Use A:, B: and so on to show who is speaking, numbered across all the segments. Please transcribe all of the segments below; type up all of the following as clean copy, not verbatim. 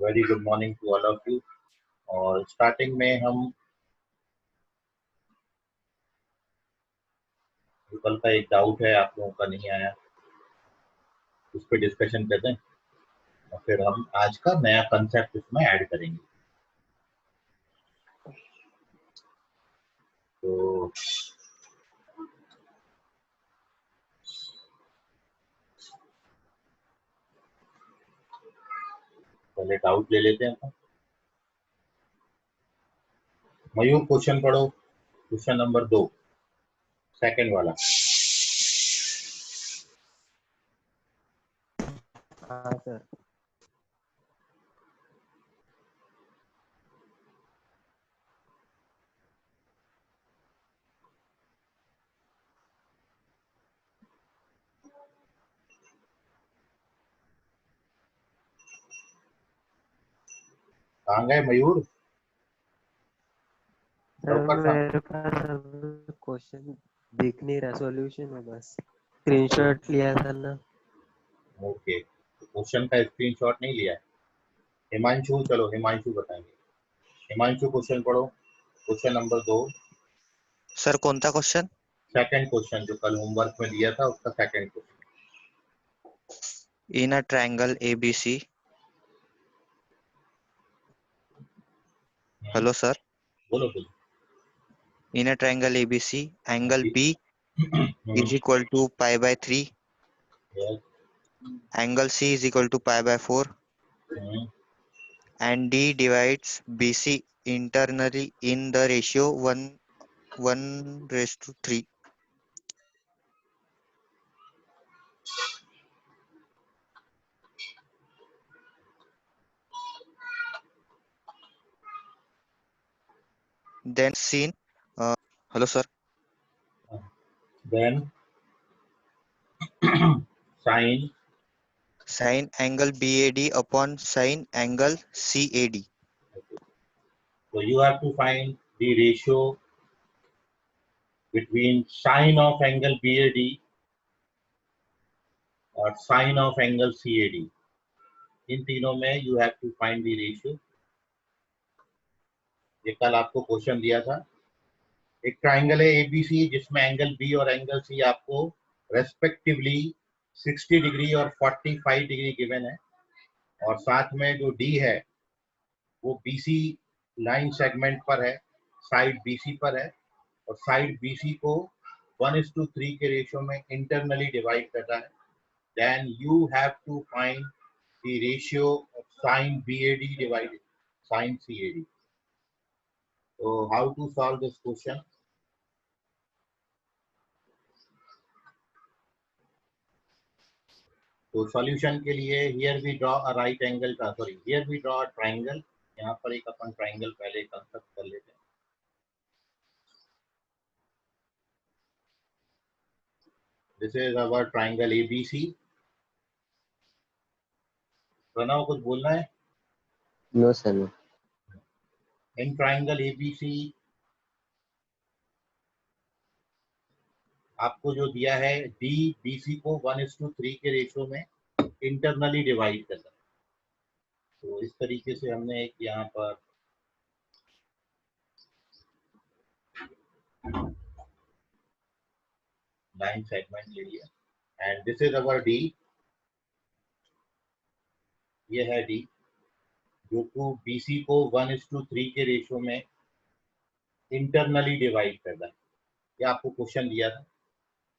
A: Very good morning to all of you. और starting में हम कल का एक डाउट है आप लोगों का नहीं आया, उस पर डिस्कशन करते हैं और फिर हम आज का नया कंसेप्ट इसमें ऐड करेंगे। तो पहले डाउट ले लेते हैं। मयूर क्वेश्चन पढ़ो, क्वेश्चन नंबर 2, सेकंड वाला।
B: हाँ सर।
A: कहाँ गए मयूर?
B: सर मेरे पास क्वेश्चन दिख नहीं रहा, सॉल्यूशन है बस स्क्रीनशॉट लिया था ना।
A: ओके, क्वेश्चन का स्क्रीनशॉट नहीं लिया है। हिमांशु, चलो हिमांशु बताएंगे। हिमांशु क्वेश्चन पढ़ो, क्वेश्चन नंबर 2।
C: सर कौन सा क्वेश्चन?
A: सेकंड क्वेश्चन जो कल होमवर्क में दिया था उसका second question.
C: In a triangle ABC. Hello sir.
A: बोलो बोलो।
C: In a triangle ABC, angle B is equal to pi by 3.
A: Yes.
C: Angle C is equal to pi by 4. And D divides BC internally in the ratio 1:3. Then seen. Hello sir.
A: Then
C: Sine angle BAD upon sine angle CAD.
A: Okay. So you have to find the ratio between sine of angle BAD और sine of angle CAD. इन तीनों में you have to find the ratio. ये कल आपको question दिया था। एक triangle है ABC जिसमें एंगल B और एंगल C आपको रेस्पेक्टिवली 60 डिग्री और 45 डिग्री गिवन है, और साथ में जो D है वो BC लाइन सेगमेंट पर है, साइड BC पर है, और साइड BC को 1:3 के रेशियो में इंटरनली डिवाइड करता है। Then you have to find the ratio of sine BAD divided sine CAD. So how to solve this question? तो सॉल्यूशन के लिए here we draw a right angle का here we draw a triangle। यहाँ पर एक अपन triangle पहले construct कर लेते हैं। This is our triangle ABC। Pranav कुछ बोलना है?
B: No sir.
A: In triangle ABC आपको जो दिया है D BC को 1:3 के रेशियो में इंटरनली डिवाइड करना है। तो इस तरीके से हमने एक यहाँ पर लाइन सेगमेंट ले लिया and this is our D। ये है D जो टू BC को 1:3 के रेशियो में इंटरनली डिवाइड करना है। ये आपको क्वेश्चन दिया था।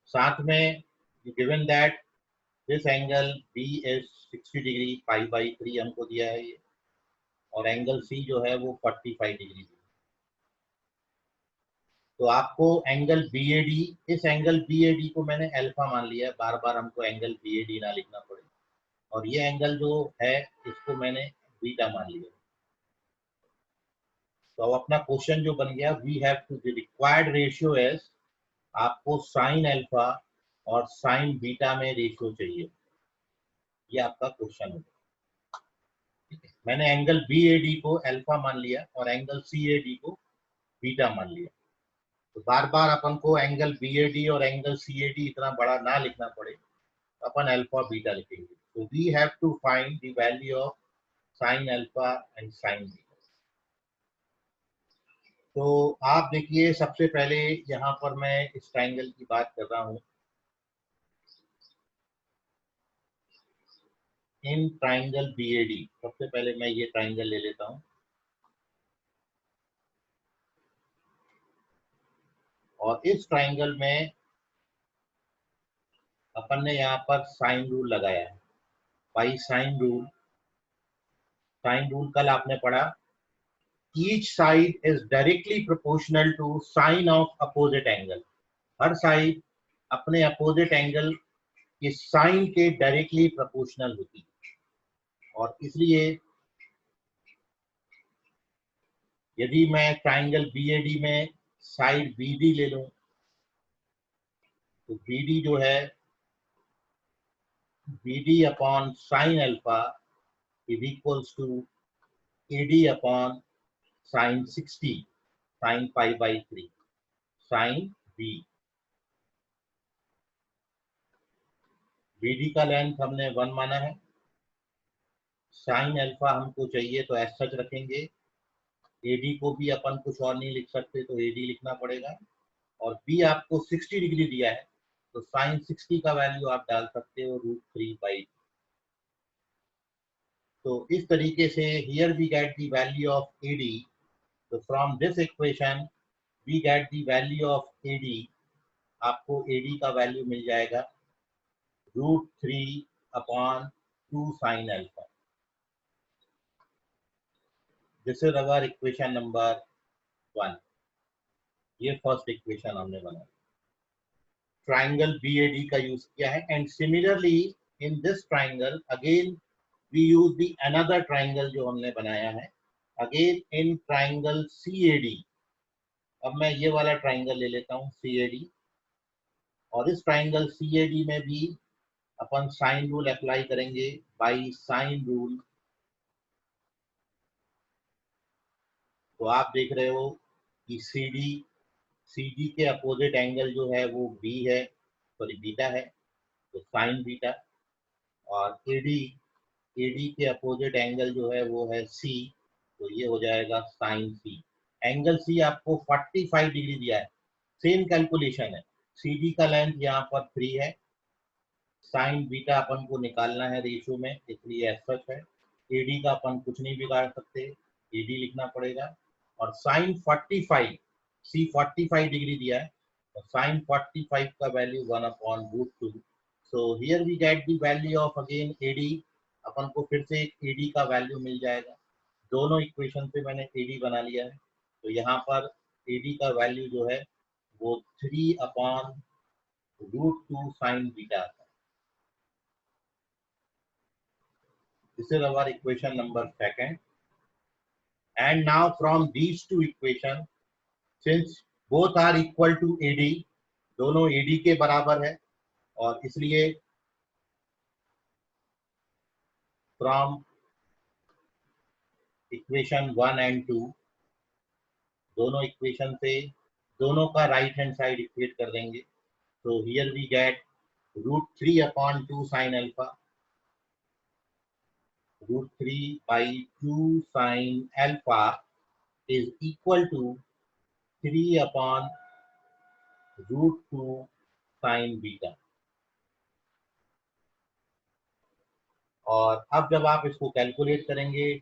A: साथ में given that this angle B is 60 degree pi by 3 हमको दिया है ये, और एंगल C जो है वो 45 डिग्री। तो आपको एंगल BAD, इस एंगल BAD को मैंने अल्फा मान लिया है, बार बार हमको एंगल BAD ना लिखना पड़े, और ये एंगल जो है इसको मैंने बीटा मान लिया। तो अब अपना क्वेश्चन जो बन गया, we have to the required ratio as, आपको साइन अल्फा और साइन बीटा में रेशियो चाहिए। ये आपका क्वेश्चन है। मैंने एंगल BAD को अल्फा मान लिया और एंगल CAD को बीटा मान लिया। तो बार बार अपन को एंगल BAD और एंगल CAD इतना बड़ा ना लिखना पड़े, अपन अल्फा बीटा लिखेंगे। तो we have to find the value of sine alpha and sine beta. तो आप देखिए, सबसे पहले यहाँ पर मैं इस ट्राइंगल की बात कर रहा हूँ। इन ट्राइंगल बीएडी, सबसे पहले मैं ये ट्राइंगल ले लेता हूँ और इस ट्राइंगल में अपन ने यहाँ पर साइन रूल लगाया है। By sine rule, sine rule कल आपने पढ़ा, each side is directly proportional to sine of opposite angle. हर साइड अपने अपोजिट एंगल के साइन के डायरेक्टली प्रोपोर्शनल होती है। और इसलिए यदि मैं ट्राइंगल बीएडी में साइड बीडी ले लूं, तो बीडी जो है BD upon sine alpha is equals to AD upon sine 60 sine pi by 3 sine B. BD का लेंथ हमने 1 माना है। साइन अल्फा हमको चाहिए तो एज सच रखेंगे। एडी को भी अपन कुछ और नहीं लिख सकते, तो एडी लिखना पड़ेगा। और बी आपको 60 डिग्री दिया है, तो साइन 60 का वैल्यू आप डाल सकते हो √3/। तो इस तरीके से here we get the value of AD. तो from this equation we get the value of AD. आपको एडी का वैल्यू मिल जाएगा √3/2 sine alpha. This is our equation number 1। ये फर्स्ट इक्वेशन हमने बनाई, ट्राइंगल बीएडी का यूज किया है। And similarly in this triangle again we use the another triangle जो हमने बनाया है अगेन इन ट्राइंगल सीएडी। अब मैं ये वाला ट्राइंगल ले लेता हूँ सीएडी, और इस ट्राइंगल सीएडी में भी अपन साइन रूल अप्लाई करेंगे। बाई साइन रूल तो आप देख रहे हो कि सीडी के अपोजिट एंगल जो है वो बी है, सॉरी बीटा है, तो साइन बीटा। और एडी के अपोजिट एंगल जो है वो है सी, तो ये हो जाएगा साइन सी। एंगल सी आपको 45 डिग्री दिया है। सेम कैलकुलेशन है। सीडी का लेंथ यहाँ पर 3 है, साइन बीटा अपन को निकालना है रेशियो में, इसलिए एज सच है। एडी का अपन कुछ नहीं बिगाड़ सकते, एडी लिखना पड़ेगा। और साइन 45, सी 45 डिग्री दिया है, तो साइन 45 का value 1/√2। So here we get the value of again AD. अपन को फिर से एक एडी का वैल्यू मिल जाएगा। दोनों इक्वेशन से मैंने एडी बना लिया है, तो यहाँ पर एडी का वैल्यू जो है वो 3/√2 साइन बीटा आता है। This is our equation number 2. And now from these two equations, since both are equal to AD, दोनों AD के बराबर है, और इसलिए from equation 1 and 2, दोनों इक्वेशन से दोनों का राइट हैंड साइड इक्वेट कर देंगे। तो here we get √3/2 sine alpha, √3/2 sine alpha is equal to 3/√2 sine beta. और अब जब आप इसको कैलकुलेट करेंगे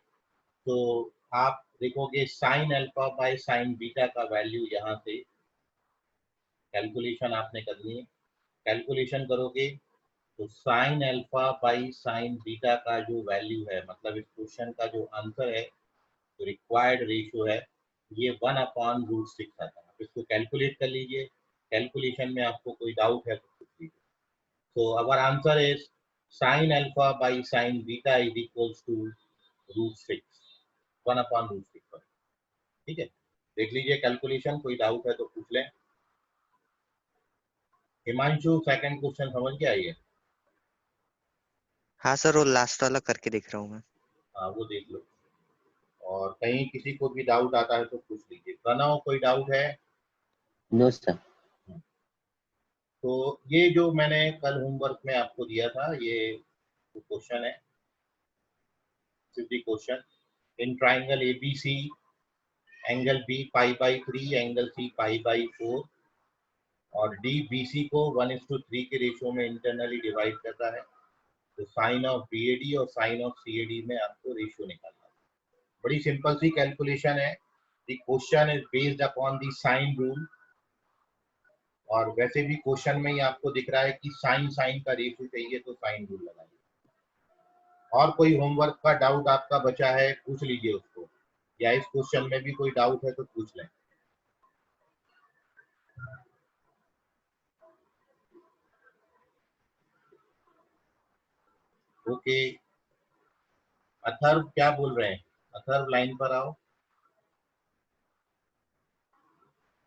A: तो आप देखोगे sine alpha by sine beta का वैल्यू यहाँ से कैलकुलेशन आपने करनी है। कैलकुलेशन करोगे तो sign alpha by sine beta का जो वैल्यू है, मतलब इस क्वेश्चन का जो आंसर है, जो रिक्वायर्ड रेशियो है, ये 1/√6 आता है। आप इसको कैलकुलेट कर लीजिए। कैलकुलेशन में आपको कोई डाउट है तो पूछ लीजिए। तो our answer is sine alpha by sine beta is equals to √6, 1/√6। ठीक है, देख लीजिए कैलकुलेशन, कोई डाउट है तो पूछ लें। हिमांशु, सेकंड क्वेश्चन समझ के आइए।
C: हाँ सर, वो लास्ट वाला करके देख रहा हूँ मैं।
A: हाँ, वो देख लो, और कहीं किसी को भी डाउट आता है तो पूछ लीजिए। प्रणव, कोई डाउट है?
D: No sir.
A: तो ये जो मैंने कल होमवर्क में आपको दिया था, ये क्वेश्चन है। This is the question. In triangle ABC, angle B π/3, angle C π/4 और DBC को 1:3 के रेशियो में इंटरनली डिवाइड करता है। तो साइन ऑफ BAD और साइन ऑफ CAD में आपको रेशियो निकालना है। बड़ी सिंपल सी कैलकुलेशन है। The question is based upon the sine rule, और वैसे भी क्वेश्चन में ही आपको दिख रहा है कि साइन साइन का रेशियो चाहिए तो साइन रूल लगाइए। और कोई होमवर्क का डाउट आपका बचा है पूछ लीजिए उसको, या इस क्वेश्चन में भी कोई डाउट है तो पूछ लें। ओके, अथर्व क्या बोल रहे हैं? अथर्व लाइन पर आओ।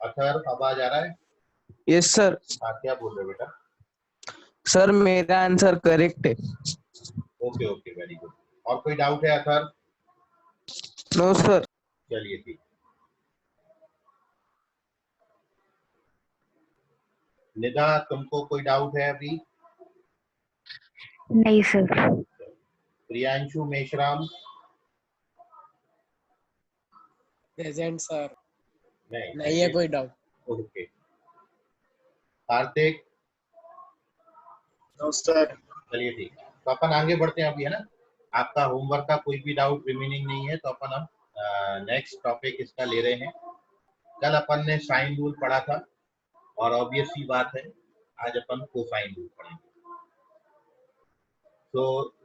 A: अथर्व आवाज आ रहा है?
E: Yes sir.
A: हाँ, क्या बोल रहे हो बेटा?
E: सर मेरा आंसर करेक्ट है।
A: Okay okay, very good. और कोई डाउट है अथर्व?
E: No sir.
A: चलिए ठीक। निदा, तुमको कोई डाउट है अभी?
F: नहीं sir.
A: Priyanshu Meshram?
G: Present sir.
A: नहीं
G: है कोई doubt.
A: Okay. Kartik?
G: No sir.
A: चलिए ठीक है, तो अपन आगे बढ़ते हैं अभी, है ना? आपका होमवर्क का कोई भी डाउट रिमेनिंग नहीं है, तो अपन अब नेक्स्ट टॉपिक इसका ले रहे हैं। कल अपन ने साइन रूल पढ़ा था, और ऑब्वियस सी बात है आज अपन कोसाइन रूल पढ़ेंगे। So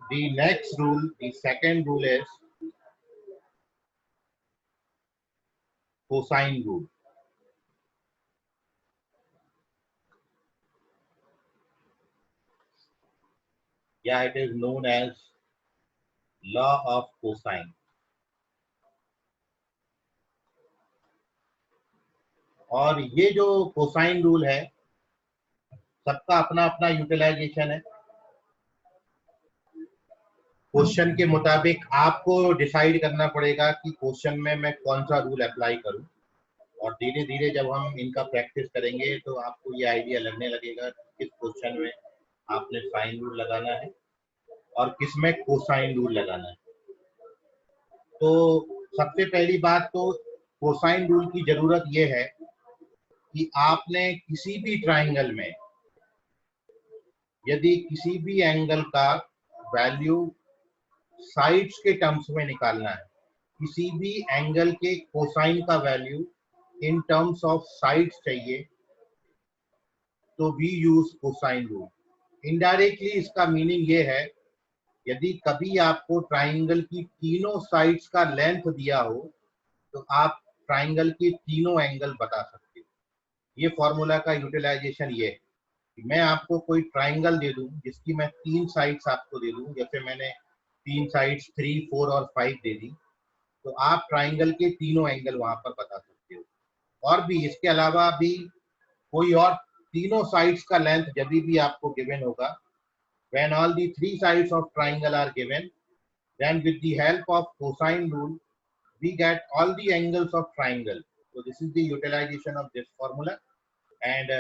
A: the next rule, the second rule is cosine rule. Yeah, it is known as law of cosine. और ये जो कोसाइन रूल है सबका अपना अपना यूटिलाइजेशन है। क्वेश्चन के मुताबिक आपको डिसाइड करना पड़ेगा कि क्वेश्चन में मैं कौन सा रूल अप्लाई करूं, और धीरे धीरे जब हम इनका प्रैक्टिस करेंगे तो आपको ये आइडिया लगने लगेगा कि किस क्वेश्चन में आपने साइन रूल लगाना है और किस में कोसाइन रूल लगाना है। तो सबसे पहली बात तो कोसाइन रूल की जरूरत ये है कि आपने किसी भी ट्राइंगल में यदि किसी भी एंगल का वैल्यू साइड्स के टर्म्स में निकालना है, किसी भी एंगल के कोसाइन का value in terms of sides चाहिए, तो we use cosine rule. Indirectly इसका मीनिंग ये है, यदि कभी आपको ट्राइंगल की तीनों साइड्स का लेंथ दिया हो तो आप ट्राइंगल के तीनों एंगल बता सकते हो। ये फॉर्मूला का यूटिलाइजेशन ये है कि मैं आपको कोई ट्राइंगल दे दूं जिसकी मैं 3 साइड्स आपको दे दूं, जैसे मैंने 3 साइड्स 3, 4 और 5 दे दी, तो आप ट्राइंगल के तीनों एंगल वहां पर बता सकते हो। और भी इसके अलावा भी कोई और तीनों साइड्स का लेंथ जब भी आपको गिवन होगा, when all the 3 sides of triangle are given, then with the help of cosine rule we get all the angles of triangle. So this is the utilization of this formula, and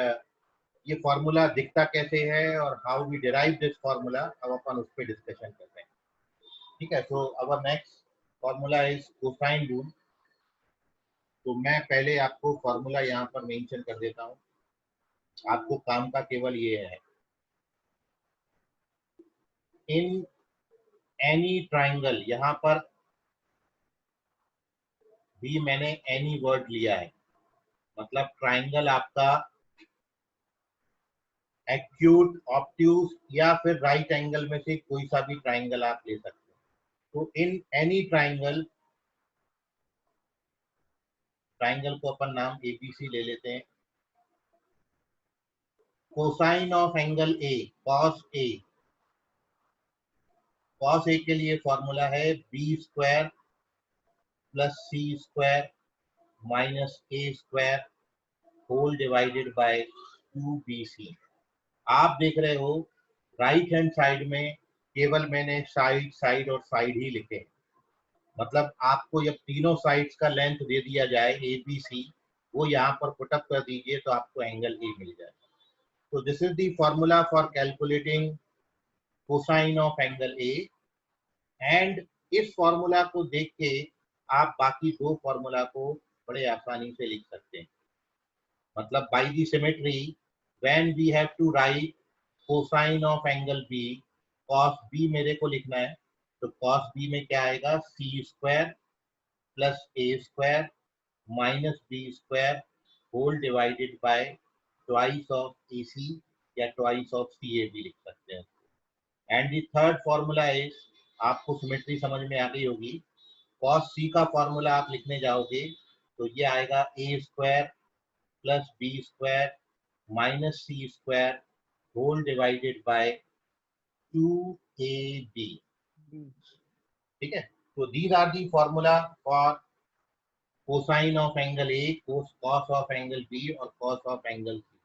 A: ये formula दिखता कैसे है और how we derive this formula, अब अपन उस पर discussion करते हैं। ठीक है, so our next formula is cosine rule. तो मैं पहले आपको फॉर्मूला यहाँ पर मेंशन कर देता हूँ, आपको काम का केवल ये है, इन एनी ट्राइंगल, यहाँ पर भी मैंने एनी वर्ड लिया है, मतलब ट्राइंगल आपका एक्यूट, ऑब्ट्यूज या फिर राइट एंगल में से कोई सा भी ट्राइंगल आप ले सकते हो। तो इन एनी ट्राइंगल, ट्राइंगल को अपन नाम ABC ले लेते हैं। Cosine of angle A, cos A, cos A के लिए फॉर्मूला है B² + C² - A² whole divided bye 2BC। आप देख रहे हो राइट हैंड साइड में केवल मैंने साइड साइड और साइड ही लिखे हैं, मतलब आपको जब तीनों साइड्स का लेंथ दे दिया जाए ABC, वो यहाँ पर पुटअप कर दीजिए तो आपको एंगल A मिल जाएगा। तो this is the formula for calculating cosine of angle A, and इस फॉर्मूला को देख के आप बाकी दो फॉर्मूला को बड़े आसानी से लिख सकते हैं। मतलब by the symmetry when we have to write cosine of angle B, cos B मेरे को लिखना है, तो कॉस बी में क्या आएगा, C square plus A square minus B square whole divided by twice of A C या twice of C A भी लिख सकते हैं। And the third formula is, आपको सिमेट्री समझ में आ गई होगी, कॉस सी का फॉर्मूला आप लिखने जाओगे तो ये आएगा A square plus B square minus C square whole divided by 2ab। ठीक है, तो these are the formula for cosine of angle A, cos of angle B और कॉस ऑफ एंगल सी।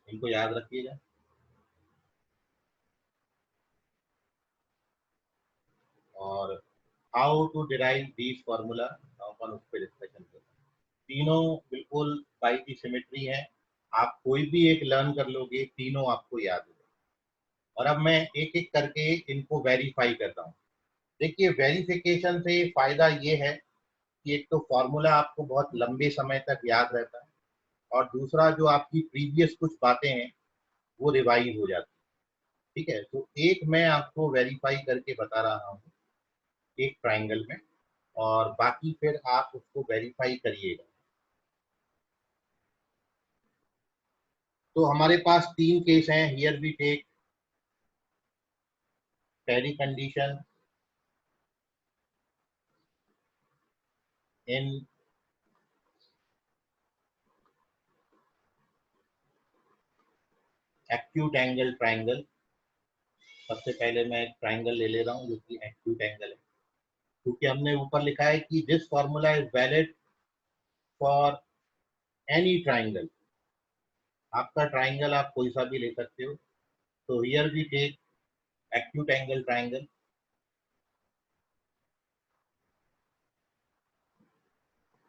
A: इनको याद रखिएगा। और how to derive these formula अपन उस पर डिस्कशन करते हैं। तीनों बिल्कुल बाय द सिमेट्री है, आप कोई भी एक लर्न कर लोगे तीनों आपको याद होगा। और अब मैं एक एक करके इनको वेरीफाई करता हूँ। देखिए, वेरिफिकेशन से फायदा ये है कि एक तो फॉर्मूला आपको बहुत लंबे समय तक याद रहता है, और दूसरा जो आपकी प्रीवियस कुछ बातें हैं वो रिवाइज हो जाती है। ठीक है, तो एक मैं आपको वेरीफाई करके बता रहा हूँ एक ट्राइंगल में, और बाकी फिर आप उसको वेरीफाई करिएगा। तो हमारे पास तीन केस हैं। हियर वी टेक पहली condition in acute angle triangle. सबसे पहले मैं एक ट्राइंगल ले रहा हूँ जो कि एक्यूट एंगल है, क्योंकि हमने ऊपर लिखा है कि this formula is valid for any triangle. आपका ट्राइंगल आप कोई सा भी ले सकते हो। तो here we take acute angle triangle.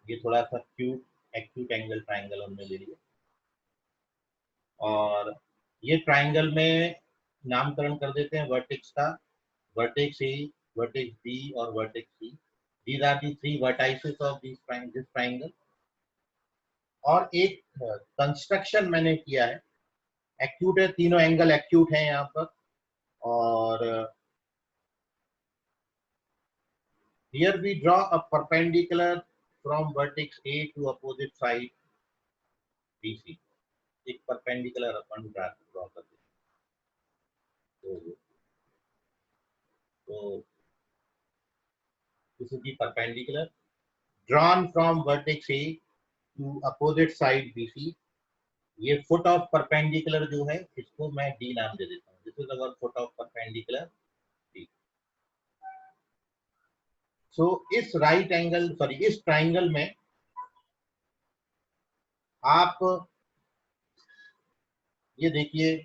A: ये थोड़ा सा एक्यूट एंगल ट्राइंगल हमने ले लिया, और ये ट्राइंगल में नामकरण कर देते हैं वर्टेक्स का, वर्टेक्स ए, वर्टेक्स बी और vertex C. These are the three vertices of this triangle. और एक कंस्ट्रक्शन मैंने किया है, एक्यूट है, तीनों एंगल एक्यूट है यहाँ पर। और here we draw a perpendicular from vertex A to opposite side BC। एक perpendicular अपन ड्रा करते हैं। तो this is the perpendicular drawn from vertex A to opposite side BC। ये foot of perpendicular जो है इसको मैं D नाम दे देता हूँ। This is our foot of perpendicular D। So इस राइट एंगल इस ट्राइंगल में आप ये देखिए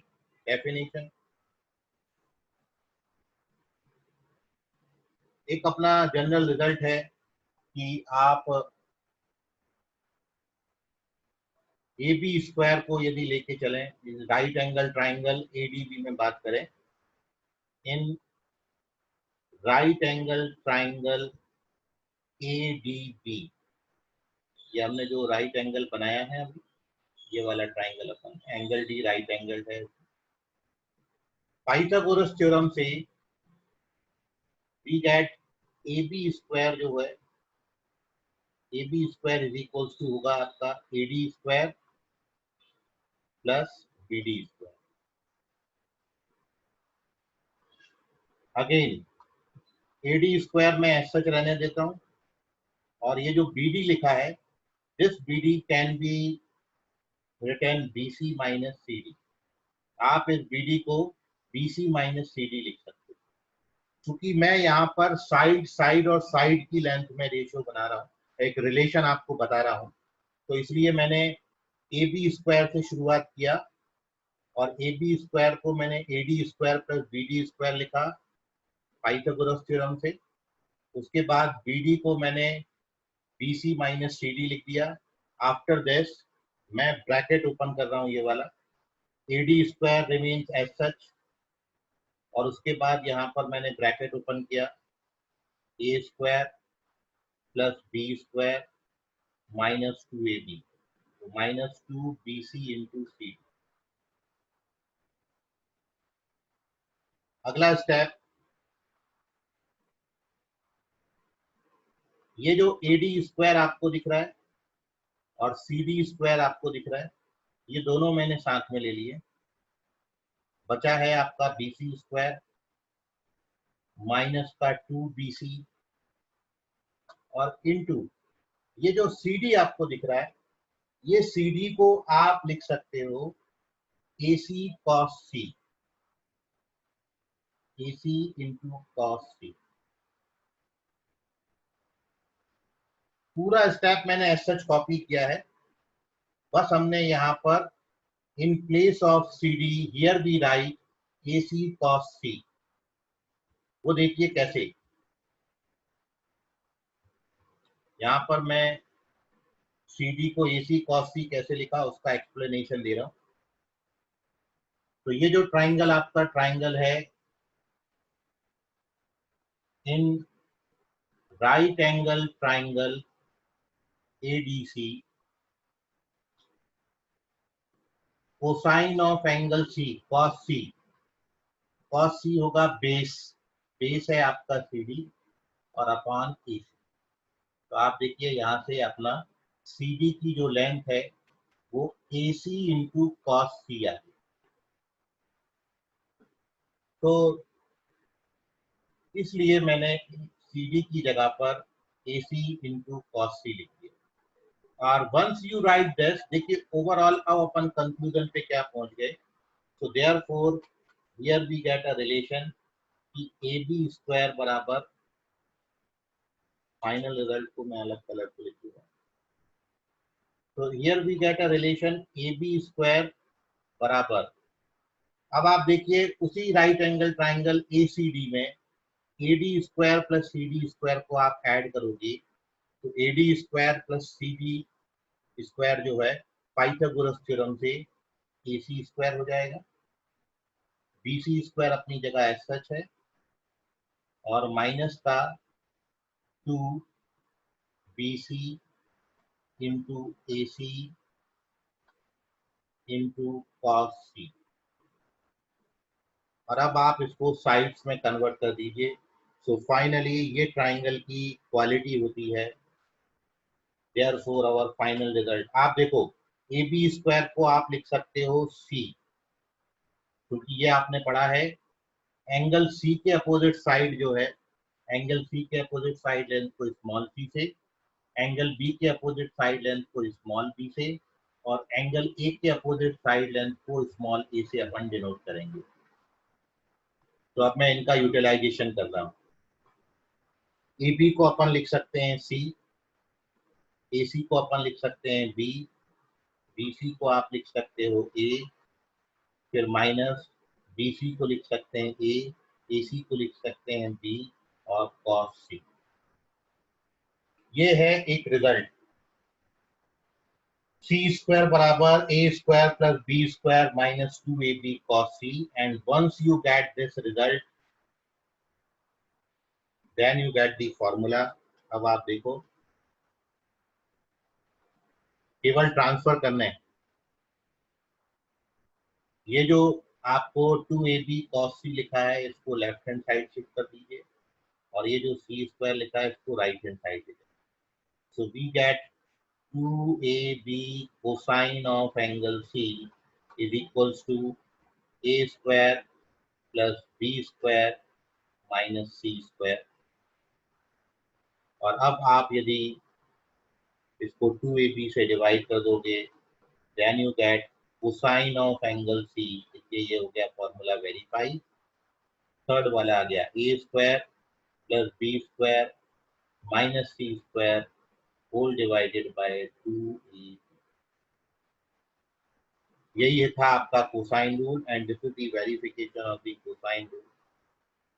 A: डेफिनेशन। एक अपना जनरल रिजल्ट है कि आप ए बी स्क्वायर को यदि लेके चलें, राइट एंगल ट्राइंगल एडीबी में बात करें, इन राइट एंगल ट्राइंगल एडीबी, ये हमने जो राइट एंगल बनाया है अभी, ये वाला ट्राइंगल अपन एंगल डी राइट एंगल है। पाइथागोरस थ्योरम से we get A B square जो है, A B square is equals to होगा आपका A D square plus B D square. Again A D square मैं ऐसा रहने देता हूं, और ये जो बी डी लिखा है, this B D can be return B C minus C D. आप इस बी डी को B C minus C D लिख सकते हो। क्योंकि मैं यहाँ पर साइड और साइड की लेंथ में रेशियो बना रहा हूँ, एक रिलेशन आपको बता रहा हूँ, तो इसलिए मैंने ए बी स्क्वायर से शुरुआत किया, और ए बी स्क्वायर को मैंने A D square plus B D square लिखा पाइथागोरस थ्योरम से। उसके बाद बी डी को मैंने B C minus C D लिख दिया। आफ्टर दिस मैं ब्रैकेट ओपन कर रहा हूँ ये वाला, AD square remains as such, और उसके बाद यहाँ पर मैंने ब्रैकेट ओपन किया, A square plus B square minus 2AB, तो माइनस 2BC इंटू CD। अगला स्टेप, ये जो AD स्क्वायर आपको दिख रहा है और CD स्क्वायर आपको दिख रहा है, ये दोनों मैंने साथ में ले लिए। बचा है आपका BC स्क्वायर माइनस का 2BC और इनटू ये जो CD आपको दिख रहा है, ये CD को आप लिख सकते हो AC cos C, AC into cos C। पूरा स्टेप मैंने एज सच कॉपी किया है, बस हमने यहाँ पर in place of CD here we write AC cos C। वो देखिए कैसे, यहाँ पर मैं CD को AC cos C कैसे लिखा उसका एक्सप्लेनेशन दे रहा हूं। तो ये जो ट्राइंगल आपका ट्राइंगल है, इन right angle triangle ADC, cosine of angle C cos C, cos C होगा बेस, बेस है आपका CD और अपॉन AC। तो आप देखिए यहाँ से अपना CD की जो लेंथ है वो AC इंटू cos C आ गई। तो इसलिए मैंने CD की जगह पर AC इंटू cos C लिख दिया। और वंस यू राइट दिस, देखिए ओवरऑल अब अपन कंक्लूजन पे क्या पहुंच गए। So therefore here we get a relation कि AB स्क्वायर बराबर, फाइनल रिजल्ट को मैं अलग कलर से लिखूंगा। तो here we get a relation AB square बराबर, अब आप देखिए उसी राइट एंगल ट्राइंगल ACD में AD square plus CD square को आप ऐड करोगे तो AD square plus CD square जो है पाइथागोरस थ्योरम से AC स्क्वायर हो जाएगा। BC स्क्वायर अपनी जगह एज सच है और माइनस का 2BC into AC into cos C। और अब आप इसको साइड्स में कन्वर्ट कर दीजिए। सो फाइनली ये ट्राइंगल की क्वालिटी होती है। देयरफॉर आवर फाइनल रिजल्ट, आप देखो AB स्क्वायर को आप लिख सकते हो C, क्योंकि ये आपने पढ़ा है एंगल C के अपोजिट साइड जो है, एंगल C के अपोजिट साइड लेंथ को स्मॉल c से, एंगल B के अपोजिट साइड लेंथ को स्मॉल b से, और एंगल A के अपोजिट साइड लेंथ को स्मॉल a से अपन डिनोट करेंगे। तो अब मैं इनका यूटिलाइजेशन कर रहा हूँ। AB को अपन लिख सकते हैं C, AC को अपन लिख सकते हैं B, BC को आप लिख सकते हो A, फिर माइनस BC को लिख सकते हैं A, AC को लिख सकते हैं B और cos C। ये है एक रिजल्ट, C स्क्वायर बराबर A square plus B square minus 2AB cos C, and once you get this result then you get the formula. अब आप देखो केवल ट्रांसफर करने हैं। ये जो आपको 2AB cos C लिखा है इसको लेफ्ट हैंड साइड शिफ्ट कर दीजिए और ये जो C स्क्वायर लिखा है इसको राइट हैंड साइड दीजिए। So we get 2AB cosine of angle C is equals to A square plus B square minus C square। और अब आप यदि इसको 2AB से डिवाइड कर दोगे then you get cosine of angle C, ये हो गया फॉर्मूला वेरीफाई। थर्ड वाला आ गया A square plus B square minus C square whole divided by 2AB। यही था आपका cosine rule and this is the verification of the cosine rule.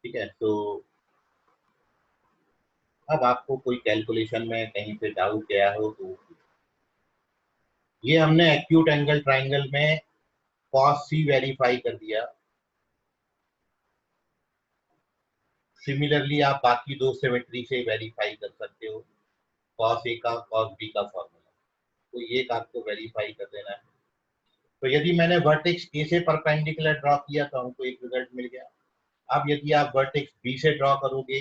A: ठीक है, तो अब आपको कोई कैलकुलेशन में कहीं पे डाउट गया हो तो ये हमने एक्यूट एंगल ट्राइंगल में cos C वेरीफाई कर दिया। सिमिलरली आप बाकी दो सिमेट्री से वेरीफाई कर सकते हो, cos A का cos B का फॉर्मूला, तो ये एक आपको वेरीफाई कर देना है। तो यदि मैंने वर्टेक्स A से परपेंडिकुलर ड्रॉ किया तो हमको एक रिजल्ट मिल गया। अब यदि आप वर्टेक्स B से ड्रॉ करोगे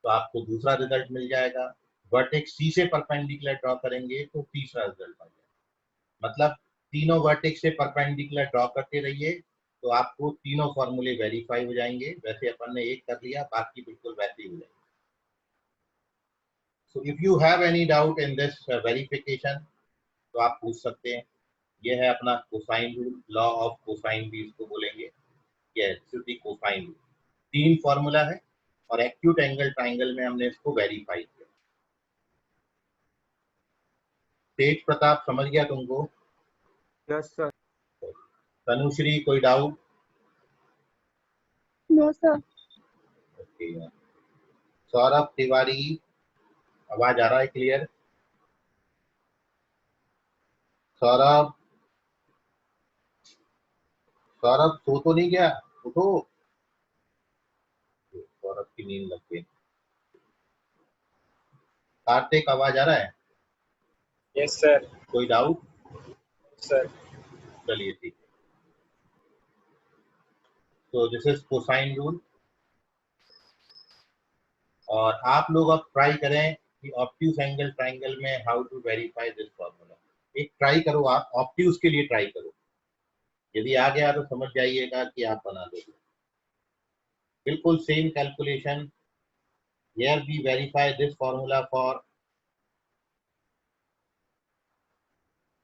A: तो आपको दूसरा रिजल्ट मिल जाएगा। वर्टेक्स C से परपेंडिकुलर ड्रॉ करेंगे तो तीसरा रिजल्ट आ जाएगा। मतलब तीनों वर्टेक्स से परपेंडिकुलर ड्रॉ करते रहिए तो आपको तीनों फॉर्मूले वेरीफाई हो जाएंगे। वैसे अपन ने एक कर लिया, बाकी बिल्कुल वैसे ही हो जाएंगे। So if you have any doubt in this verification तो आप पूछ सकते हैं। यह है अपना cosine rule, law of cosine भी इसको बोलेंगे। यह कोसाइन रूल 3 फॉर्मूला है और एक्यूट एंगल ट्राइंगल में हमने इसको वेरीफाई किया। तेज प्रताप समझ गया तुमको?
E: Yes sir.
A: तनुश्री कोई doubt?
F: No sir.
A: Okay. Saurabh Tiwari, आवाज आ रहा है क्लियर? सौरभ, सौरभ सो तो नहीं गया? उठो, सौरभ की नींद लग गई। कार्तिक आवाज आ रहा है?
G: Yes, sir.
A: कोई डाउट?
G: Sir.
A: चलिए ठीक है। तो दिस इज कोसाइन रूल। और आप लोग अब ट्राई करें कि ऑब्ट्यूज एंगल ट्राइंगल में how to verify this formula. एक ट्राई करो, आप ऑब्ट्यूज के लिए ट्राई करो। यदि आ गया तो समझ जाइएगा कि आप बना दोगे। बिल्कुल same calculation. Here we verify this formula for.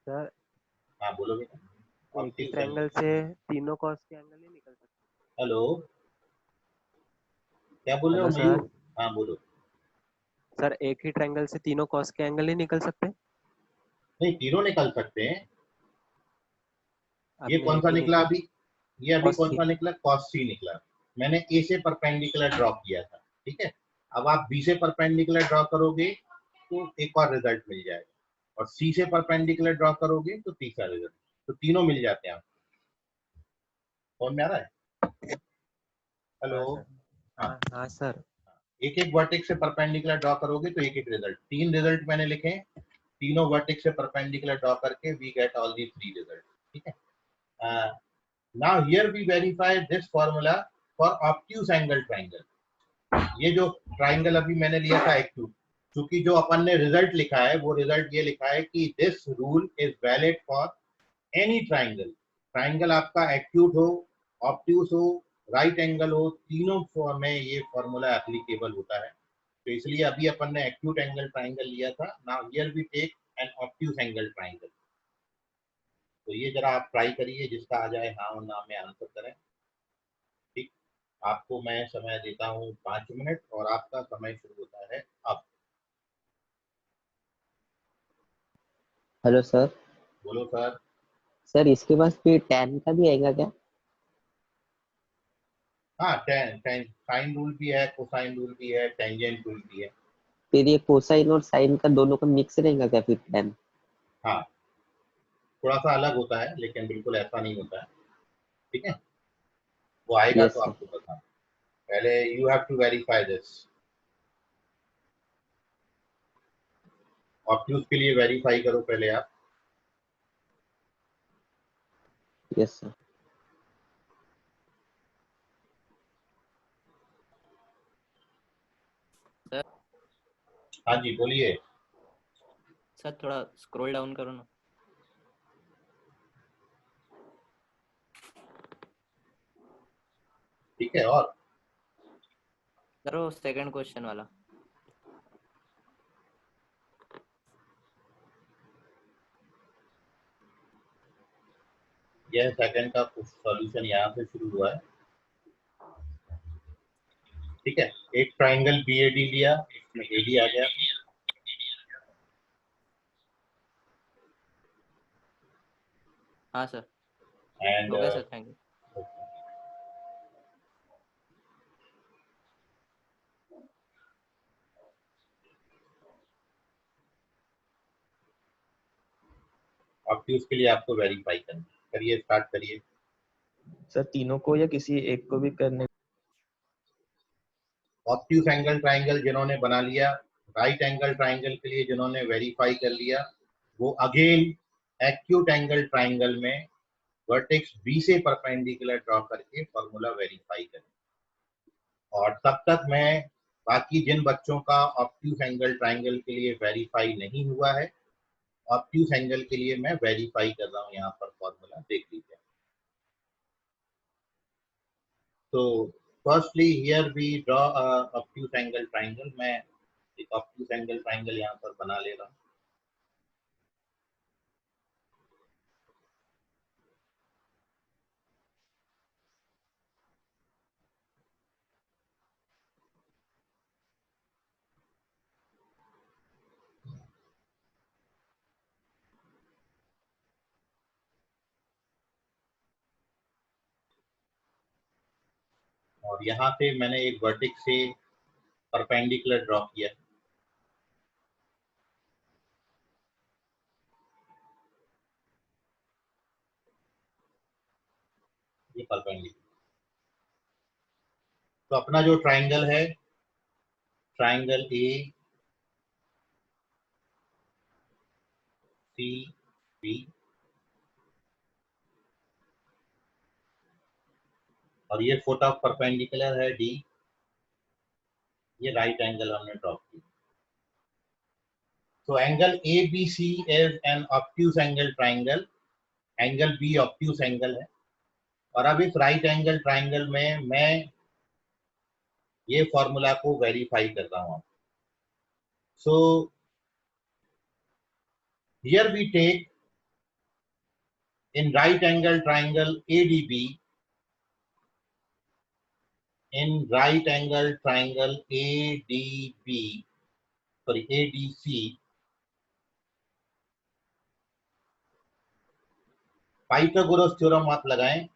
B: Sir
A: हाँ बोलो बेटा।
B: एक ही
A: ऑब्ट्यूज
B: ट्रायंगल से तीनों कॉस के एंगल ही निकल सकते
A: हेलो, क्या बोल रहे हो
B: हेलो
A: मयूर?
B: सर।
A: हाँ बोलो।
B: सर एक ही ट्रायंगल से तीनों कॉस के एंगल ही निकल सकते
A: नहीं, तीनों निकल सकते हैं। ये
B: आपने
A: कौन
B: एक
A: सा
B: ही
A: निकला अभी? ये अभी
B: cos
A: कौन
B: C।
A: सा निकला? cos C निकला। मैंने A से परपेंडिकुलर ड्रॉ किया था, ठीक है। अब आप B से परपेंडिकुलर ड्रॉ करोगे तो एक और रिजल्ट मिल जाएगा, और C से परपेंडिकुलर ड्रॉ करोगे तो तीसरा रिजल्ट। तो तीनों मिल जाते हैं आपको। कौन में आ रहा है? हेलो।
B: हाँ सर।
A: हाँ,
B: हाँ हाँ सर।
A: एक एक वर्टेक्स से परपेंडिकुलर ड्रॉ करोगे तो एक एक रिजल्ट। 3 रिजल्ट मैंने लिखे हैं। तीनों वर्टेक्स से परपेंडिकुलर ड्रॉ करके we get all the 3 result, ठीक है। Now here we verify this formula for obtuse angle triangle. ये जो ट्राइंगल अभी मैंने लिया था एक्यूट, क्योंकि जो अपन ने रिजल्ट लिखा है वो रिजल्ट ये लिखा है कि this rule is valid for any triangle. Triangle आपका एक्यूट हो, ऑब्ट्यूस हो, राइट एंगल हो, तीनों फॉर्म में ये फॉर्मूला एप्लीकेबल होता है। तो इसलिए अभी अपन ने एक्यूट एंगल ट्राइंगल लिया था। Now here we take an obtuse angle triangle. तो ये जरा आप ट्राई करिए, जिसका आ जाए हाँ और ना में आंसर करें। ठीक, आपको मैं समय देता हूँ 5 मिनट और आपका समय शुरू होता है अब।
D: Hello sir.
A: बोलो सर।
D: सर इसके पास फिर tan का भी आएगा क्या?
A: हाँ, टेन टेन साइन रूल भी है, कोसाइन रूल भी है, टेंजेंट रूल भी है।
D: फिर ये कोसाइन और साइन का दोनों का मिक्स रहेगा क्या फिर tan?
A: हाँ, थोड़ा सा अलग होता है लेकिन बिल्कुल ऐसा नहीं होता है, ठीक है। वो आएगा
D: यस
A: तो
D: सर।
A: आपको बताना। पहले you have to verify this. Obtuse के लिए वेरीफाई करो पहले आप।
D: Yes sir.
H: सर
A: हाँ जी बोलिए।
H: सर थोड़ा स्क्रॉल डाउन करो ना।
A: ठीक है, और
H: सर वो सेकंड क्वेश्चन वाला।
A: यह सेकंड का सॉल्यूशन यहाँ से शुरू हुआ है, ठीक है। एक ट्राइंगल BAD लिया, इसमें AD आ गया।
H: हाँ सर,
A: एंड
H: हो गया सर, थैंक यू।
A: ऑब्ट्यूज के लिए आपको वेरीफाई करना है। करिए, स्टार्ट करिए।
F: सर तीनों को या किसी एक को भी करने?
A: ऑब्ट्यूज एंगल ट्राइंगल जिन्होंने बना लिया, राइट एंगल ट्राइंगल के लिए जिन्होंने वेरीफाई कर लिया, वो अगेन एक्यूट एंगल ट्राइंगल में वर्टेक्स बी से परपेंडिकुलर ड्रॉ करके फॉर्मूला वेरीफाई करें। और तब तक मैं बाकी जिन बच्चों का ऑब्ट्यूज एंगल ट्राइंगल के लिए वेरीफाई नहीं हुआ है, ऑब्ट्यूज एंगल के लिए मैं वेरीफाई कर रहा हूँ, यहाँ पर फॉर्मूला देख लीजिए। तो firstly here we draw obtuse angle triangle. मैं एक ऑब्ट्यूज एंगल ट्राइंगल यहाँ पर बना ले रहा हूँ। और यहाँ पे मैंने एक वर्टेक्स से परपेंडिकुलर ड्रॉ किया। ये परपेंडिकुलर। तो अपना जो ट्राइंगल है, ट्राइंगल ए सी बी, और ये फुट ऑफ परपेंडिकुलर है डी, ये राइट एंगल हमने ड्रॉ किया। तो angle A B C is an obtuse angle triangle, angle B obtuse angle है। और अब इस राइट एंगल ट्राइंगल में मैं ये फॉर्मूला को वेरीफाई कर रहा हूँ। So here we take in right angle triangle ADB, in right angle triangle ADB, sorry ADC, Pythagoras theorem आप लगाएं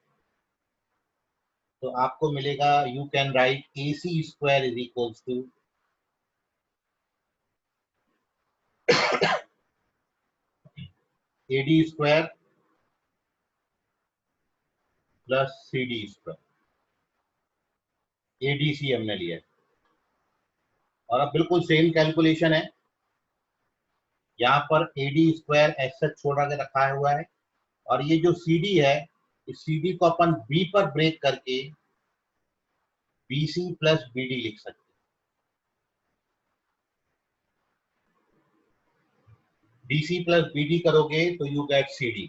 A: तो आपको मिलेगा, you can write AC square is equals to AD square plus CD square. ADC हमने लिया है। और अब बिल्कुल सेम कैलकुलेशन है, यहाँ पर AD स्क्वायर ऐसा छोड़ा के रखा हुआ है, और ये जो CD है, इस CD को अपन B पर ब्रेक करके BC प्लस BD लिख सकते हैं। BC प्लस BD करोगे तो यू गेट CD।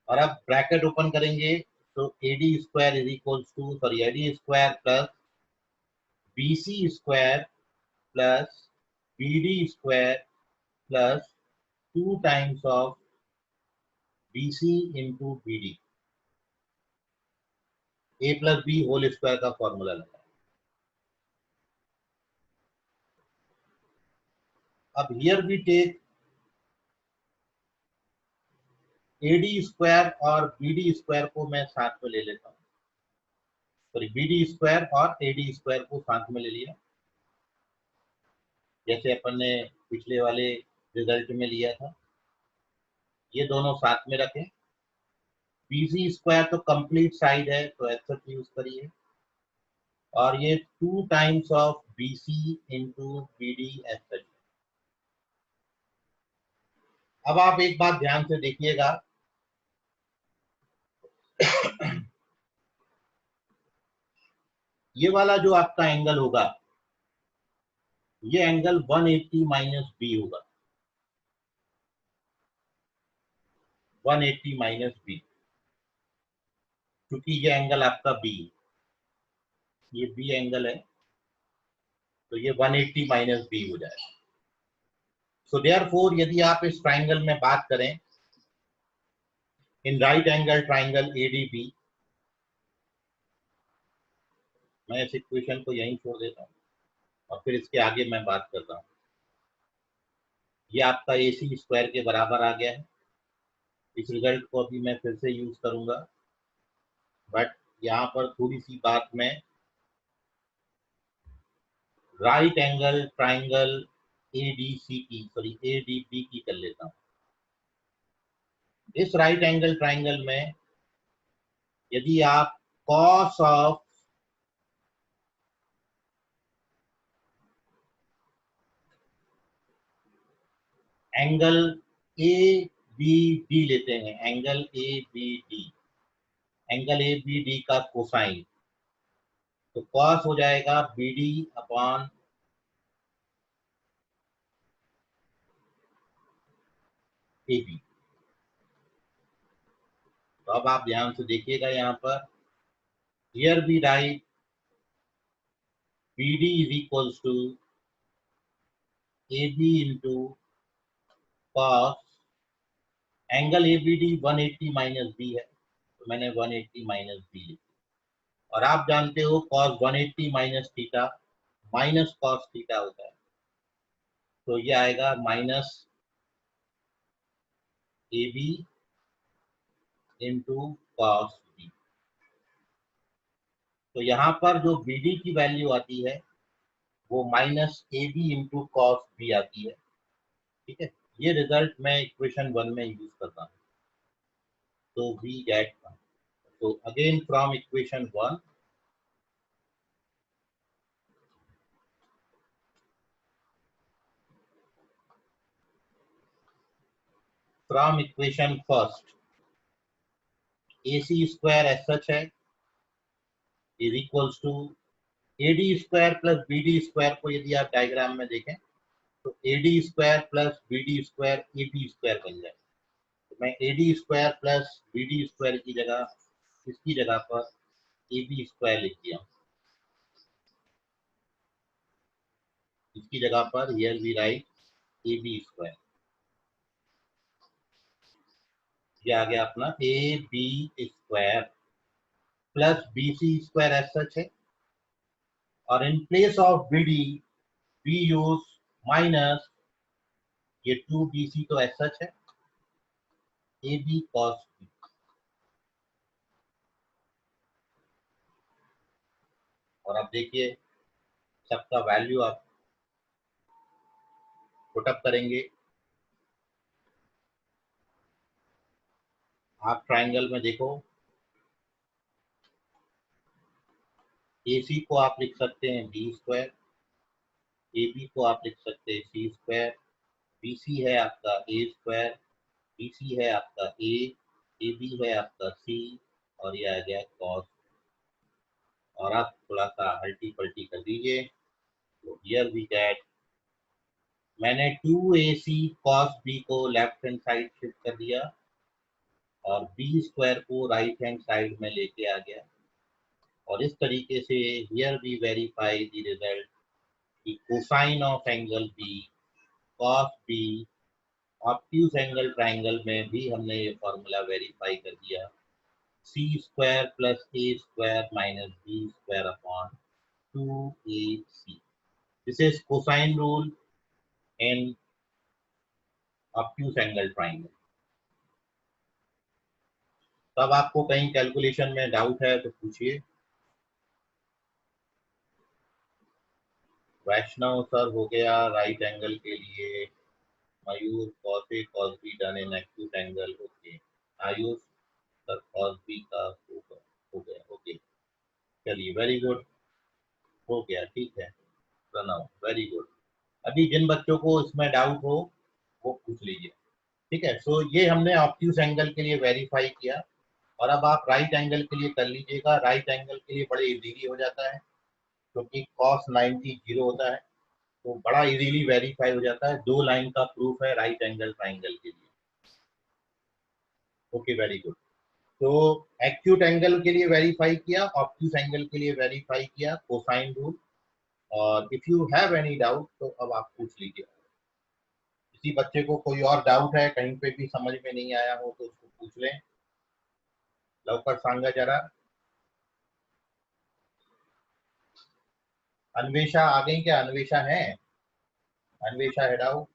A: और अब ब्रैकेट ओपन करेंगे तो AD square is equals to, sorry AD square plus BC square plus BD square plus 2 times of BC into BD, A plus B whole square का formula लगा। अब here we take AD square और BD square को मैं साथ में ले लेता हूँ, सॉरी BD स्क्वायर और AD स्क्वायर को साथ में ले लिया, जैसे अपन ने पिछले वाले रिजल्ट में लिया था। ये दोनों साथ में रखें। BC स्क्वायर तो कंप्लीट साइड है तो ऐसा यूज करिए, और ये 2 times of BC into BD ऐसा। अब आप एक बात ध्यान से देखिएगा, ये वाला जो आपका एंगल होगा, ये एंगल 180 माइनस बी होगा, 180 माइनस बी, क्योंकि ये एंगल आपका बी, ये बी एंगल है, तो ये 180 माइनस बी हो जाएगा। सो देयरफॉर यदि आप इस ट्राइंगल में बात करें, इन राइट एंगल ट्राइंगल ADB, मैं इस इक्वेशन को यहीं छोड़ देता हूँ और फिर इसके आगे मैं बात करता हूँ। ये आपका AC स्क्वायर के बराबर आ गया है। इस रिजल्ट को अभी मैं फिर से यूज करूंगा, बट यहाँ पर थोड़ी सी बात मैं राइट एंगल ट्राइंगल ADC की, सॉरी ADB की कर लेता हूँ। इस राइट एंगल ट्राइंगल में यदि आप cos of angle A B D लेते हैं, angle A B D, angle A B D का कोसाइन, तो कॉस हो जाएगा B D upon A B. तो अब आप ध्यान से देखिएगा यहाँ पर, here we write B D is equals to A B into cos angle A B D 180 minus B है, तो मैंने 180 माइनस बी लिखा। और आप जानते हो cos 180 minus theta minus cos theta होता है, तो ये आएगा minus A B into cos B. तो यहाँ पर जो बी डी की वैल्यू आती है वो minus A B into cos B आती है। ठीक है, ये रिजल्ट मैं इक्वेशन 1 में यूज करता हूँ। तो वी गेट, तो again from equation 1, from equation first, A C square as such है is equals to A D square plus B D square को यदि आप डायग्राम में देखें तो A D square plus B D square A B square बन जाए। तो मैं A D square plus B D square की जगह, इसकी जगह पर ए बी स्क्वायर लिख दिया, इसकी जगह पर here we write A B square. ये आ गया अपना A B square plus B C square as such है, और in place of B D we use minus ये 2bc, तो एस सच है ए बी कॉस बी। और अब देखिए सबका वैल्यू आप पुटअप करेंगे। आप ट्राइंगल में देखो, ए सी को आप लिख सकते हैं बी स्क्वायर, ए बी को आप लिख सकते हैं सी स्क्वायर, बी सी है आपका ए स्क्वायर, बी सी है आपका ए बी है आपका सी, और ये आ गया कॉस। और आप थोड़ा सा अल्टी पल्टी कर दीजिए, तो हियर वी गेट, मैंने 2ac cos b को लेफ्ट हैंड साइड शिफ्ट कर दिया और बी स्क्वायर को राइट हैंड साइड में लेके आ गया, और इस तरीके से here we verify the result कि cosine of angle B cos B obtuse angle triangle में भी हमने ये फॉर्मूला वेरीफाई कर दिया, C square plus A square minus B square upon 2ac। This is cosine rule in obtuse angle triangle. तब आपको कहीं कैलकुलेशन में डाउट है तो पूछिए। वैष्णव सर हो गया राइट एंगल के लिए, Mayur cos A cos B done in acute angle, okay. Ayush sir cos B का हो गया, ओके, चलिए वेरी गुड, हो गया, ठीक है प्रणव, वेरी गुड। अभी जिन बच्चों को इसमें डाउट हो वो पूछ लीजिए, ठीक है। सो ये हमने ऑब्ट्यूज एंगल के लिए वेरीफाई किया, और अब आप राइट एंगल के लिए कर लीजिएगा। राइट एंगल के लिए बड़े इजीली हो जाता है क्योंकि cos 90 जीरो होता है, तो बड़ा इजीली वेरीफाई हो जाता है। 2 लाइन का प्रूफ है राइट एंगल ट्राइंगल के लिए, ओके वेरी गुड। तो एक्यूट एंगल के लिए वेरीफाई किया, ऑब्ट्यूज एंगल के लिए वेरीफाई किया, कोसाइन रूल। और if you have any doubt तो अब आप पूछ लीजिए। किसी बच्चे को कोई और डाउट है, कहीं पे भी समझ में नहीं आया हो तो उसको पूछ लें। लवकर सांगा जरा। अन्वेषा आ गई क्या? अन्वेषा है? Anvesha head out.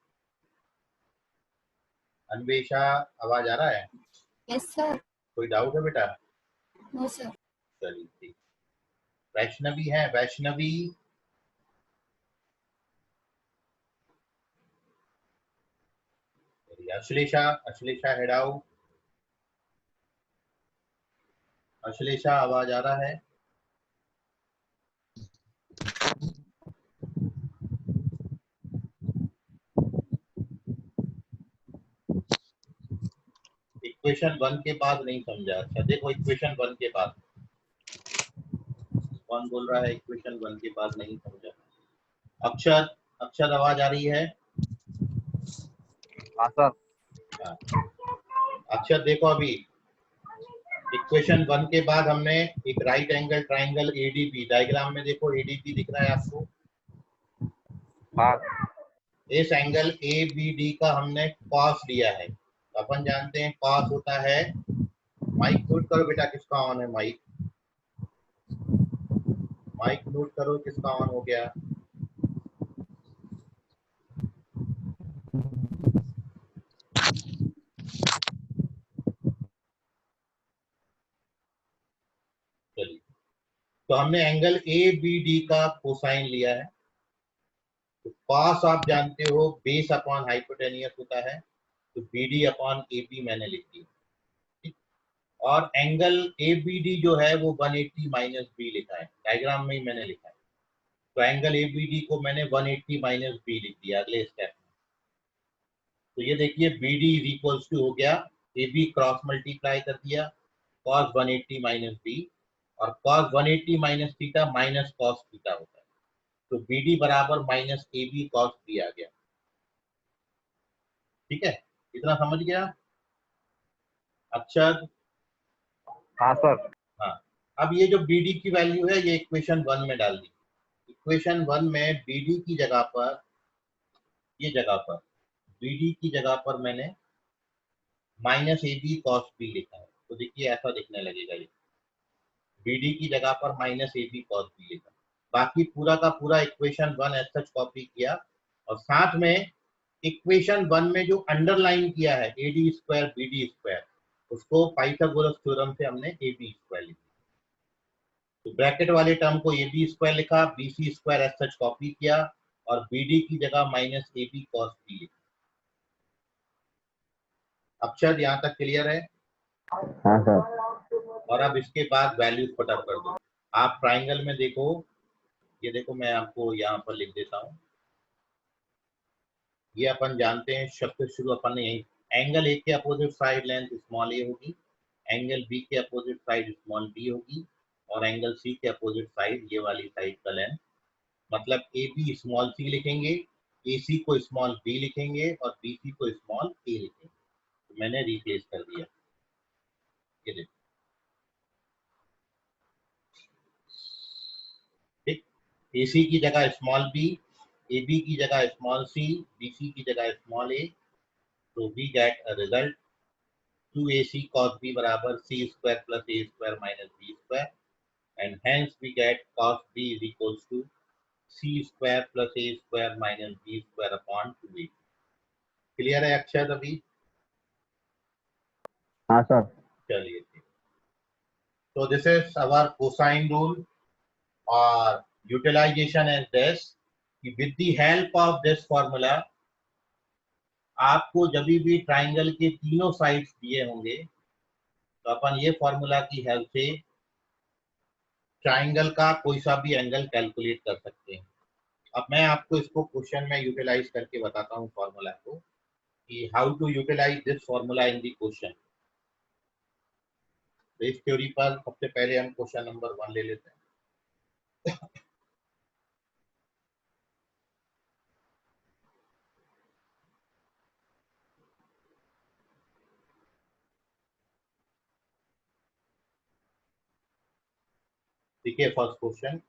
A: अन्वेषा आवाज आ रहा है?
I: Yes sir.
A: कोई डाउट है बेटा?
I: No sir.
A: चलिए ठीक। वैष्णवी है? Vaishnavi, Ashlesha, Ashlesha head out. अश्लेषा आवाज आ रहा है? इक्वेशन 1 के बाद नहीं समझा। अच्छा देखो इक्वेशन 1 के बाद कौन बोल रहा है इक्वेशन 1 के बाद नहीं समझा? अक्षर, अक्षर आवाज आ रही है?
G: हाँ सर।
A: हाँ। अक्षर देखो अभी इक्वेशन 1 के बाद हमने एक right angle triangle ADB, diagram में देखो एडीबी दिख रहा है आपको?
G: हाँ
A: इस एंगल ए बी डी का हमने कॉस लिया है। अपन जानते हैं कॉस होता है, माइक नोट करो बेटा किसका ऑन है, माइक माइक नोट करो किसका ऑन हो गया। चलिए, तो हमने एंगल ए बी डी का कोसाइन लिया है। तो कॉस आप जानते हो बेस अपॉन हाइपोटेनियस होता है, तो B D upon A B मैंने लिख दिया। ठीक? और एंगल ए बी डी जो है वो 180 माइनस बी लिखा है, डायग्राम में ही मैंने लिखा है। तो एंगल ए बी डी को मैंने 180 माइनस बी लिख दिया अगले स्टेप में। तो ये देखिए B D is equals to हो गया, ए बी क्रॉस मल्टीप्लाई कर दिया कॉस 180 माइनस बी, और cos 180 minus theta minus cos theta होता है। तो बी डी बराबर minus A B cos B आ गया। ठीक है, इतना समझ गया अक्षर?
G: हाँ सर।
A: हाँ, अब ये जो बी डी की वैल्यू है ये इक्वेशन 1 में डाल दी। इक्वेशन 1 में बी डी की जगह पर, ये जगह पर बी डी की जगह पर मैंने minus A B cos B लिखा है। तो देखिए ऐसा दिखने लगेगा, ये बी डी की जगह पर minus A B cos B लिखा। बाकी पूरा का पूरा इक्वेशन 1 एज सच कॉपी किया, और साथ में इक्वेशन 1 में जो अंडरलाइन किया है A D square B D square, उसको पाइथागोरस थ्योरम से हमने ए बी स्क्वायर लिखा। तो ब्रैकेट वाले टर्म को ए बी स्क्वायर लिखा, B C square as such copy किया, और बी डी की जगह minus A B cos B लिखा। अक्षर यहाँ तक क्लियर है?
D: हाँ सर।
A: और अब इसके बाद वैल्यूज पुट अप कर दो। आप ट्राइंगल में देखो, ये देखो मैं आपको यहाँ पर लिख देता हूँ। ये अपन जानते हैं शब्द शुरू अपन ने यही, एंगल ए के अपोजिट साइड लेंथ स्मॉल ए होगी, एंगल बी के अपोजिट साइड स्मॉल बी होगी, और एंगल सी के अपोजिट साइड ये वाली साइड का लेंथ, मतलब ए बी स्मॉल सी लिखेंगे, ए सी को स्मॉल बी लिखेंगे, और बी सी को स्मॉल ए लिखेंगे। तो मैंने रिप्लेस कर दिया, ये देखो। ठीक, ए सी की जगह स्मॉल बी, ए बी की जगह स्मॉल सी, बी सी की जगह स्मॉल ए। तो we get a result 2ac cos b बराबर c square plus a square minus b square, and hence we get cos b is equals to c square plus a square minus b square upon 2a। Clear है अक्षय अभी?
D: हाँ sir.
A: चलिए, तो this is our cosine rule, और utilization is this कि with the help of this formula आपको जब भी ट्राइंगल के तीनों साइड्स दिए होंगे तो अपन ये फॉर्मूला की हेल्प से ट्राइंगल का कोई सा भी एंगल कैलकुलेट कर सकते हैं। अब मैं आपको इसको क्वेश्चन में यूटिलाइज करके बताता हूँ फॉर्मूला को, कि how to utilize this formula in the question. तो इस थ्योरी पर सबसे पहले हम क्वेश्चन नंबर 1 ले लेते हैं। ठीक है, फर्स्ट क्वेश्चन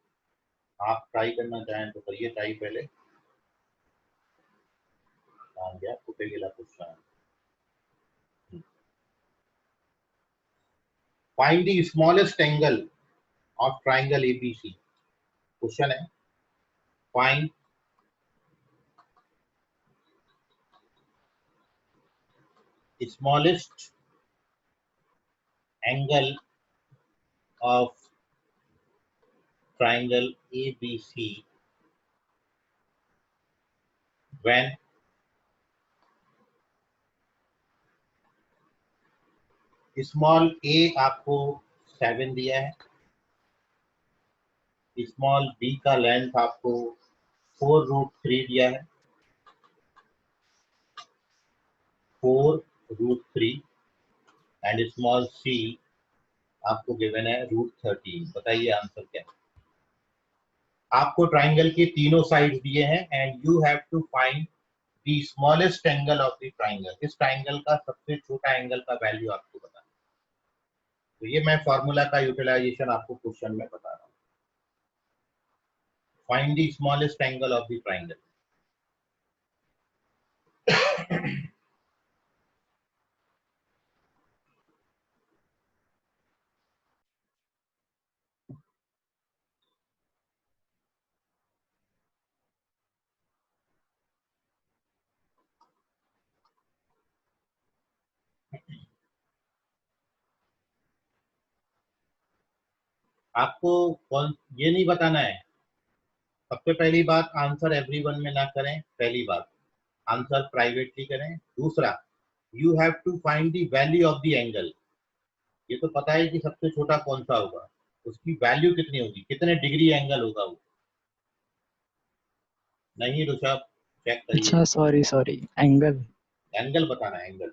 A: आप ट्राई करना चाहें तो करिए ट्राई पहले। ध्यान दिया कुटे गेला question. Find the smallest angle of triangle ABC. Question है find smallest angle of triangle ABC when small a आपको 7 दिया है। स्मॉल b का लेंथ आपको 4√3 दिया है, 4√3 एंड स्मॉल c आपको गिवन है √13। बताइए आंसर क्या है। आपको ट्राइंगल के तीनों साइड दिए हैं and you have to find the smallest angle of the triangle. इस ट्राइंगल का सबसे छोटा एंगल का वैल्यू आपको बताना। तो ये मैं फॉर्मूला का यूटिलाइजेशन आपको क्वेश्चन में बता रहा हूँ। Find the smallest angle of the triangle. आपको कौन ये नहीं बताना है। सबसे पहली बात, आंसर एवरीवन में ना करें। पहली बात, आंसर प्राइवेटली करें। दूसरा, you have to find the value of the angle. ये तो पता है कि सबसे छोटा कौन सा होगा, उसकी वैल्यू कितनी होगी, कितने डिग्री एंगल होगा वो। नहीं ऋषभ, चेक करिए।
J: अच्छा सॉरी सॉरी एंगल।
A: एंगल बताना है, एंगल।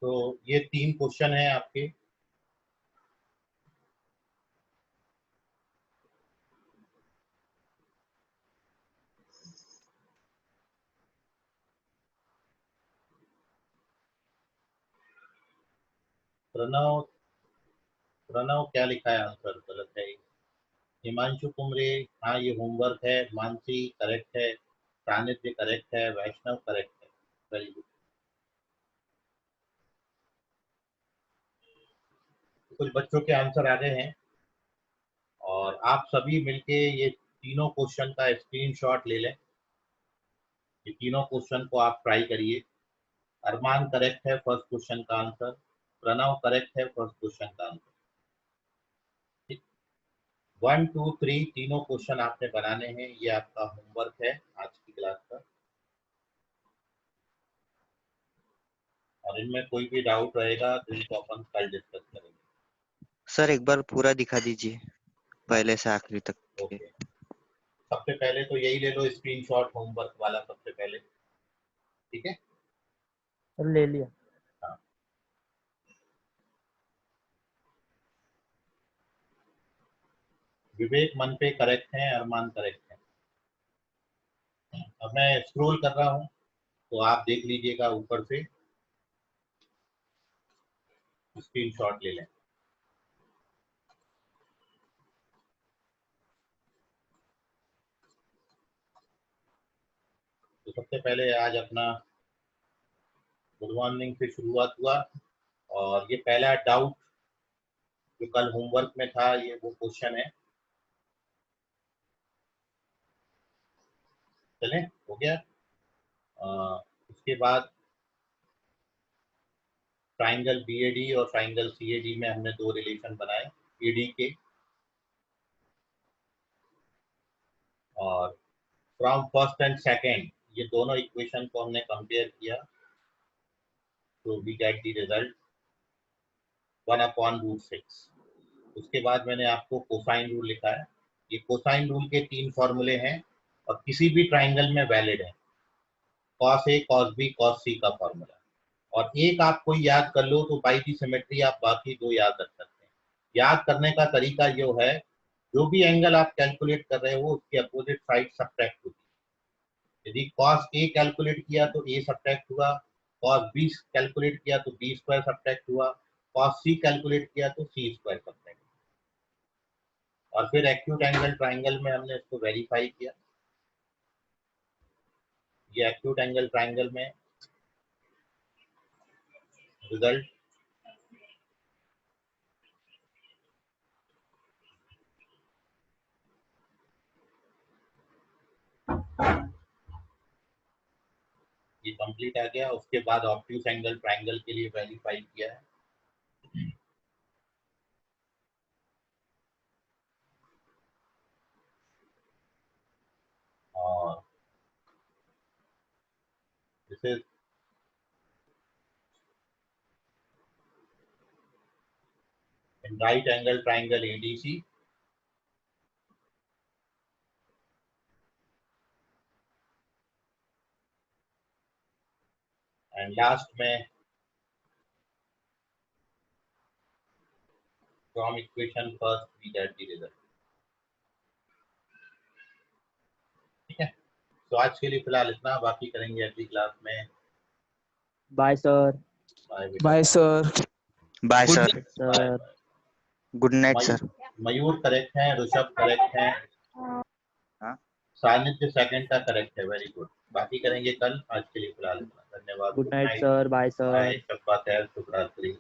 A: तो ये 3 क्वेश्चन है आपके। प्रणव, प्रणव क्या लिखा है, आंसर गलत है। हिमांशु कुमरे, हाँ ये होमवर्क है। मानसी करेक्ट है, सानिध्य करेक्ट है, वैष्णव करेक्ट है। Very good. कुछ बच्चों के आंसर आ गए हैं और आप सभी मिलके ये तीनों क्वेश्चन का स्क्रीनशॉट ले लें। ये तीनों क्वेश्चन को आप ट्राई करिए। अरमान करेक्ट है फर्स्ट क्वेश्चन का आंसर, प्रणव करेक्ट है फर्स्ट क्वेश्चन का आंसर। 1 2 3 तीनों क्वेश्चन आपने बनाने हैं। ये आपका होमवर्क है आज की क्लास का। और इनमें कोई भी डाउट रहेगा तो इनको अपन कल डिस्कस करेंगे।
C: सर एक बार पूरा दिखा दीजिए पहले से आखिरी तक के।
A: ओके, सबसे पहले तो यही ले लो स्क्रीनशॉट होमवर्क वाला सबसे पहले, ठीक है।
E: सर ले लिया।
A: हाँ। विवेक मन पे करेक्ट है, अरमान करेक्ट है। अब मैं स्क्रॉल कर रहा हूँ तो आप देख लीजिएगा ऊपर से। स्क्रीनशॉट ले लें। तो सबसे पहले आज अपना गुड मॉर्निंग से शुरुआत हुआ और ये पहला डाउट जो कल होमवर्क में था ये वो क्वेश्चन है। चलें, हो गया। उसके बाद ट्राइंगल बीएडी और ट्राइंगल सीएडी में हमने दो रिलेशन बनाए एडी के, और फ्रॉम फर्स्ट एंड सेकंड ये दोनों इक्वेशन को हमने कंपेयर किया, तो वी गेट द रिजल्ट 1/√6। उसके बाद मैंने आपको कोसाइन रूल लिखा है। ये कोसाइन रूल के 3 फॉर्मूले हैं और किसी भी ट्राइंगल में वैलिड है, cos A, cos B, cos C का फॉर्मूला। और एक आप कोई याद कर लो तो बाई दी सिमेट्री आप बाकी दो याद रख सकते हैं। याद करने का तरीका जो है, जो भी एंगल आप कैलकुलेट कर रहे हो उसकी अपोजिट साइड सब्ट्रैक्ट होगी। यदि cos A कैलकुलेट किया तो A सब्ट्रैक्ट हुआ, cos B कैलकुलेट किया तो B स्क्वायर सब्ट्रैक्ट हुआ, cos C कैलकुलेट किया तो C स्क्वायर सब्ट्रैक्ट। और फिर एक्यूट एंगल ट्राइंगल में हमने इसको वेरीफाई किया। ये एक्यूट एंगल ट्राइंगल में रिजल्ट ये कंप्लीट आ गया। उसके बाद ऑब्ट्यूस एंगल ट्राइंगल के लिए वेरीफाई किया है। और this is in right angle triangle ADC, and last में from equation first we get the result. ठीक है, तो आज के लिए फिलहाल इतना, बाकी करेंगे अगली क्लास में।
E: Bye sir.
J: Bye sir.
C: Bye
B: Good
C: sir.
B: night, sir.
C: Good night sir.
A: Mayur correct है, ऋषभ करेक्ट है,
C: हाँ?
A: सानिध्य सेकंड का करेक्ट है, वेरी गुड। बाकी करेंगे कल, आज के लिए फिलहाल इतना। धन्यवाद।
E: Good night, sir. Bye, sir.
A: Bye, शब्बा खैर, शुभ रात्रि।